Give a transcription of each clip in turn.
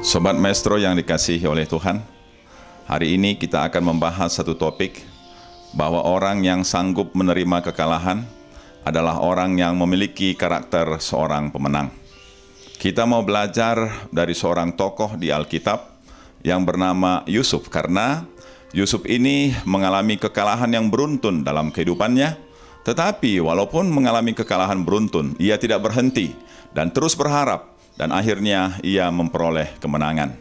Sobat Maestro yang dikasihi oleh Tuhan, hari ini kita akan membahas satu topik, bahwa orang yang sanggup menerima kekalahan adalah orang yang memiliki karakter seorang pemenang. Kita mau belajar dari seorang tokoh di Alkitab yang bernama Yusuf, karena Yusuf ini mengalami kekalahan yang beruntun dalam kehidupannya. Tetapi walaupun mengalami kekalahan beruntun, ia tidak berhenti dan terus berharap, dan akhirnya ia memperoleh kemenangan.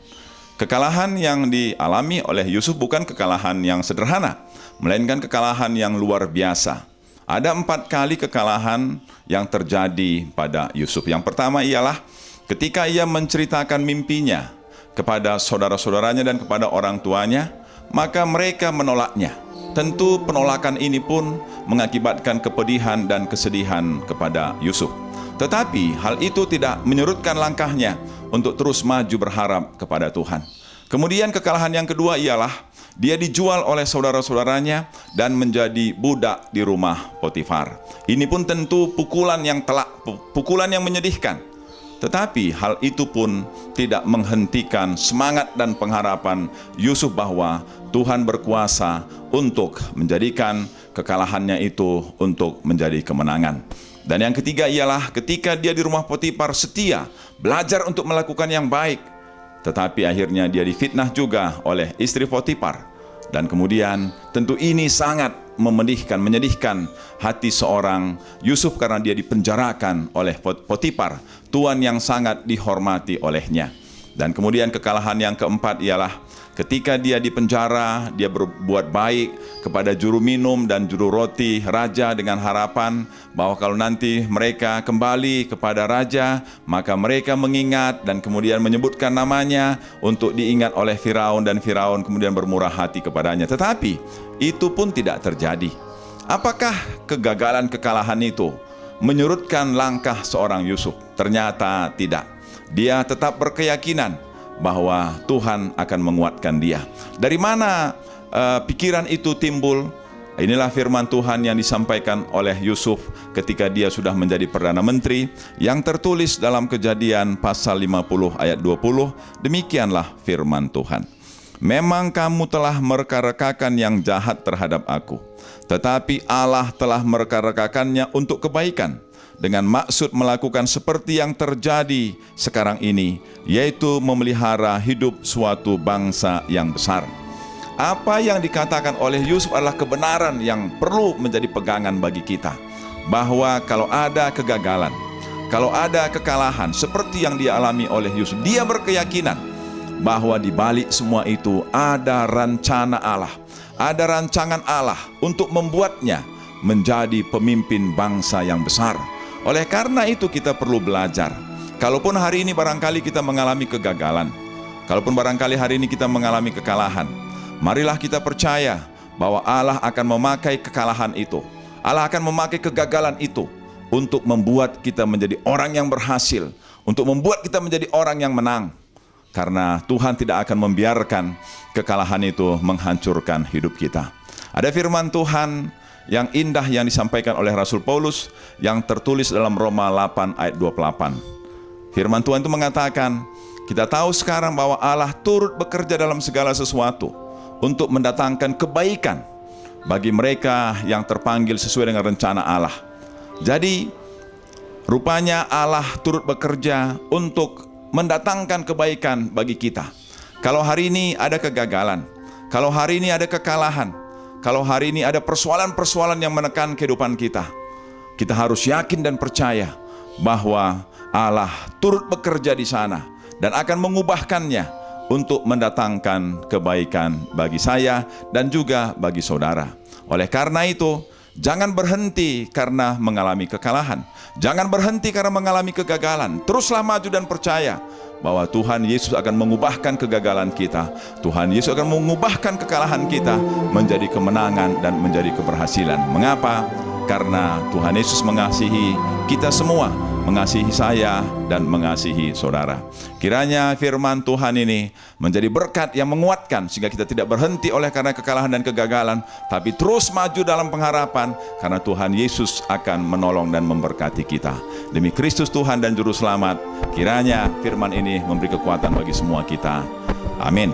Kekalahan yang dialami oleh Yusuf bukan kekalahan yang sederhana, melainkan kekalahan yang luar biasa. Ada 4 kali kekalahan yang terjadi pada Yusuf. Yang pertama ialah ketika ia menceritakan mimpinya kepada saudara-saudaranya dan kepada orang tuanya, maka mereka menolaknya. Tentu penolakan ini pun mengakibatkan kepedihan dan kesedihan kepada Yusuf. Tetapi hal itu tidak menyurutkan langkahnya untuk terus maju berharap kepada Tuhan. Kemudian kekalahan yang kedua ialah dia dijual oleh saudara-saudaranya dan menjadi budak di rumah Potifar. Ini pun tentu pukulan yang telak, pukulan yang menyedihkan. Tetapi hal itu pun tidak menghentikan semangat dan pengharapan Yusuf bahwa Tuhan berkuasa untuk menjadikan kekalahannya itu untuk menjadi kemenangan. Dan yang ketiga ialah ketika dia di rumah Potifar setia, belajar untuk melakukan yang baik. Tetapi akhirnya dia difitnah juga oleh istri Potifar. Dan kemudian tentu ini sangat menyedihkan hati seorang Yusuf karena dia dipenjarakan oleh Potifar, tuan yang sangat dihormati olehnya. Dan kemudian kekalahan yang keempat ialah ketika dia di penjara, dia berbuat baik kepada juru minum dan juru roti raja dengan harapan bahwa kalau nanti mereka kembali kepada raja, maka mereka mengingat dan kemudian menyebutkan namanya untuk diingat oleh Firaun, dan Firaun kemudian bermurah hati kepadanya. Tetapi itu pun tidak terjadi. Apakah kekalahan itu menyurutkan langkah seorang Yusuf? Ternyata tidak. Dia tetap berkeyakinan bahwa Tuhan akan menguatkan dia. Dari mana pikiran itu timbul? Inilah firman Tuhan yang disampaikan oleh Yusuf ketika dia sudah menjadi Perdana Menteri, yang tertulis dalam Kejadian pasal 50 ayat 20. Demikianlah firman Tuhan. Memang kamu telah mereka-rekakan yang jahat terhadap aku, tetapi Allah telah mereka-rekakannya untuk kebaikan, dengan maksud melakukan seperti yang terjadi sekarang ini, yaitu memelihara hidup suatu bangsa yang besar. Apa yang dikatakan oleh Yusuf adalah kebenaran yang perlu menjadi pegangan bagi kita, bahwa kalau ada kegagalan, kalau ada kekalahan seperti yang dialami oleh Yusuf, dia berkeyakinan bahwa di balik semua itu ada rencana Allah, ada rancangan Allah untuk membuatnya menjadi pemimpin bangsa yang besar. Oleh karena itu kita perlu belajar. Kalaupun hari ini barangkali kita mengalami kegagalan, kalaupun barangkali hari ini kita mengalami kekalahan, marilah kita percaya bahwa Allah akan memakai kekalahan itu, Allah akan memakai kegagalan itu untuk membuat kita menjadi orang yang berhasil, untuk membuat kita menjadi orang yang menang. Karena Tuhan tidak akan membiarkan kekalahan itu menghancurkan hidup kita. Ada firman Tuhan yang indah yang disampaikan oleh Rasul Paulus yang tertulis dalam Roma 8 ayat 28. Firman Tuhan itu mengatakan, kita tahu sekarang bahwa Allah turut bekerja dalam segala sesuatu untuk mendatangkan kebaikan bagi mereka yang terpanggil sesuai dengan rencana Allah. Jadi rupanya Allah turut bekerja untuk mendatangkan kebaikan bagi kita. Kalau hari ini ada kegagalan, kalau hari ini ada kekalahan, kalau hari ini ada persoalan-persoalan yang menekan kehidupan kita, kita harus yakin dan percaya bahwa Allah turut bekerja di sana dan akan mengubahkannya untuk mendatangkan kebaikan bagi saya dan juga bagi saudara. Oleh karena itu, jangan berhenti karena mengalami kekalahan. Jangan berhenti karena mengalami kegagalan. Teruslah maju dan percaya bahwa Tuhan Yesus akan mengubahkan kegagalan kita. Tuhan Yesus akan mengubahkan kekalahan kita menjadi kemenangan dan menjadi keberhasilan. Mengapa? Karena Tuhan Yesus mengasihi kita semua mengasihi saya, dan mengasihi saudara. Kiranya firman Tuhan ini menjadi berkat yang menguatkan, sehingga kita tidak berhenti oleh karena kekalahan dan kegagalan, tapi terus maju dalam pengharapan, karena Tuhan Yesus akan menolong dan memberkati kita. Demi Kristus Tuhan dan Juru Selamat, kiranya firman ini memberi kekuatan bagi semua kita. Amin.